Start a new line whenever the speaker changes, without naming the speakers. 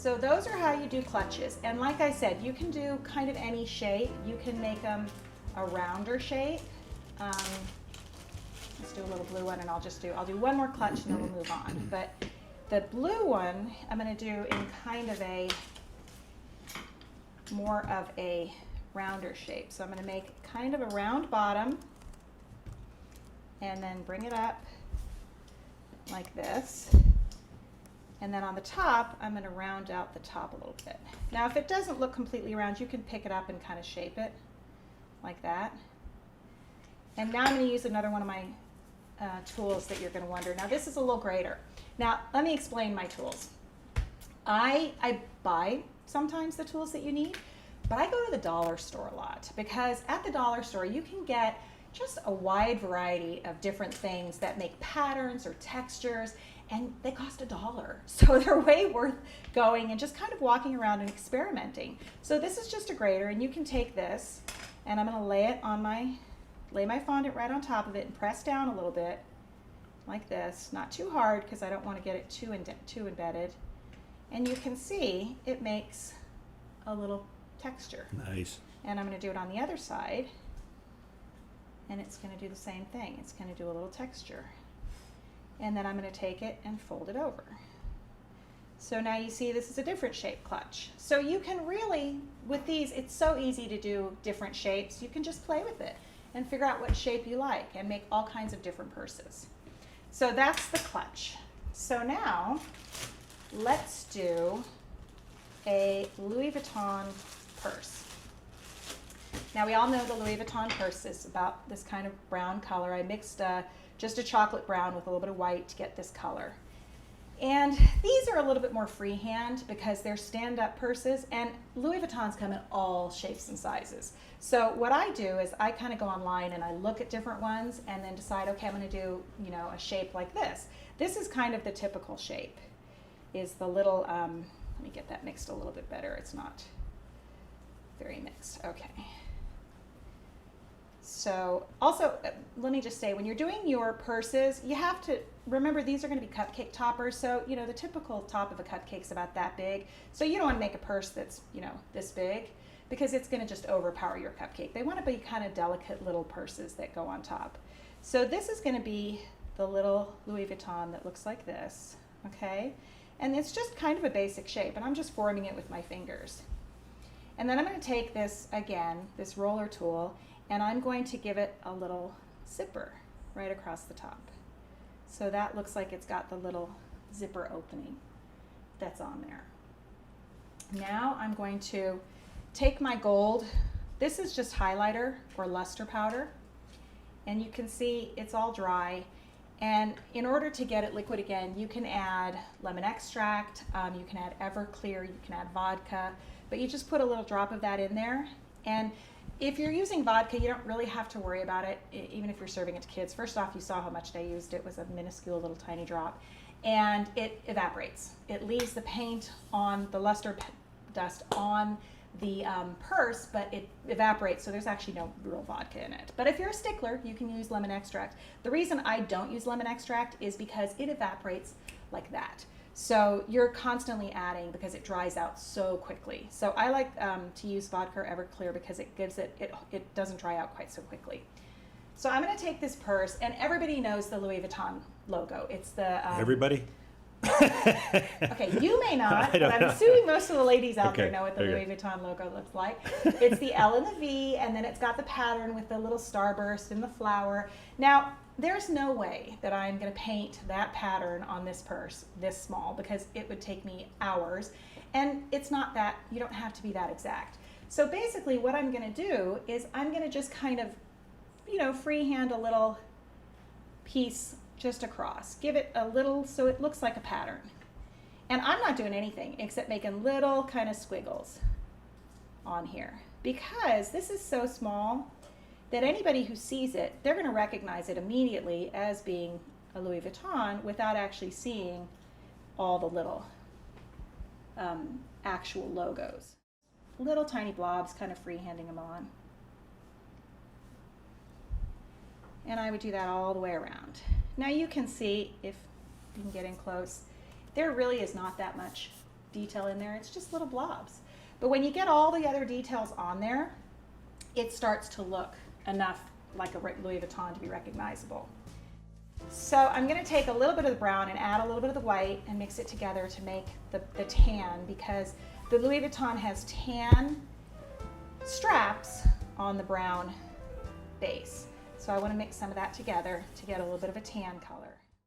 So those are how you do clutches. And like I said, you can do kind of any shape. You can make them a rounder shape. Let's do a little blue one, and I'll do one more clutch and then we'll move on. But the blue one I'm going to do in kind of a more of a rounder shape. So I'm going to make kind of a round bottom and then bring it up like this. And then on the top, I'm going to round out the top a little bit. Now, if it doesn't look completely round, you can pick it up and kind of shape it like that. And now I'm going to use another one of my tools that you're going to wonder. Now, this is a little grater. Now, let me explain my tools. I buy sometimes the tools that you need, but I go to the dollar store a lot because at the dollar store, you can get just a wide variety of different things that make patterns or textures, and they cost $1. So they're way worth going and just kind of walking around and experimenting. So this is just a grater, and you can take this, and I'm going to lay my fondant right on top of it and press down a little bit like this, not too hard because I don't want to get it too embedded. And you can see it makes a little texture.
Nice.
And I'm going to do it on the other side, and it's going to do the same thing. It's going to do a little texture. And then I'm going to take it and fold it over. So now you see this is a different shape clutch. So you can really, with these, it's so easy to do different shapes. You can just play with it and figure out what shape you like and make all kinds of different purses. So that's the clutch. So now let's do a Louis Vuitton purse. Now we all know the Louis Vuitton purse is about this kind of brown color. I mixed just a chocolate brown with a little bit of white to get this color. And these are a little bit more freehand because they're stand-up purses, and Louis Vuittons come in all shapes and sizes. So what I do is I kind of go online and I look at different ones and then decide, okay, I'm going to do, you know, a shape like this. This is kind of the typical shape, is the little, let me get that mixed a little bit better. It's not very mixed. Okay. So also, let me just say, when you're doing your purses, you have to remember these are going to be cupcake toppers. So, you know, the typical top of a cupcake is about that big. So you don't want to make a purse that's, you know, this big because it's going to just overpower your cupcake. They want to be kind of delicate little purses that go on top. So this is going to be the little Louis Vuitton that looks like this, okay? And it's just kind of a basic shape, and I'm just forming it with my fingers. And then I'm going to take this, again, this roller tool, and I'm going to give it a little zipper right across the top. So that looks like it's got the little zipper opening that's on there. Now I'm going to take my gold. This is just highlighter or luster powder. And you can see it's all dry. And in order to get it liquid again, you can add lemon extract, you can add Everclear, you can add vodka, but you just put a little drop of that in there. And if you're using vodka, you don't really have to worry about it, even if you're serving it to kids. First off, you saw how much I used. It was a minuscule little tiny drop. And it evaporates. It leaves the paint on the luster dust on the purse, but it evaporates, so there's actually no real vodka in it. But if you're a stickler, you can use lemon extract. The reason I don't use lemon extract is because it evaporates like that. So you're constantly adding because it dries out so quickly. So I like to use vodka or Everclear because it gives it doesn't dry out quite so quickly. So I'm going to take this purse, and everybody knows the Louis Vuitton logo. It's the
everybody.
Okay, you may not, but I'm assuming most of the ladies out there know what the Louis Vuitton logo looks like. It's the L and the V, and then it's got the pattern with the little starburst and the flower. Now, there's no way that I'm going to paint that pattern on this purse this small because it would take me hours, and it's not that, you don't have to be that exact. So basically what I'm going to do is I'm going to just kind of, you know, freehand a little piece just across. Give it a little, so it looks like a pattern. And I'm not doing anything except making little kind of squiggles on here because this is so small that anybody who sees it, they're going to recognize it immediately as being a Louis Vuitton without actually seeing all the little actual logos. Little tiny blobs, kind of freehanding them on. And I would do that all the way around. Now you can see, if you can get in close, there really is not that much detail in there. It's just little blobs. But when you get all the other details on there, it starts to look enough like a Louis Vuitton to be recognizable. So I'm going to take a little bit of the brown and add a little bit of the white and mix it together to make the tan, because the Louis Vuitton has tan straps on the brown base. So I want to mix some of that together to get a little bit of a tan color.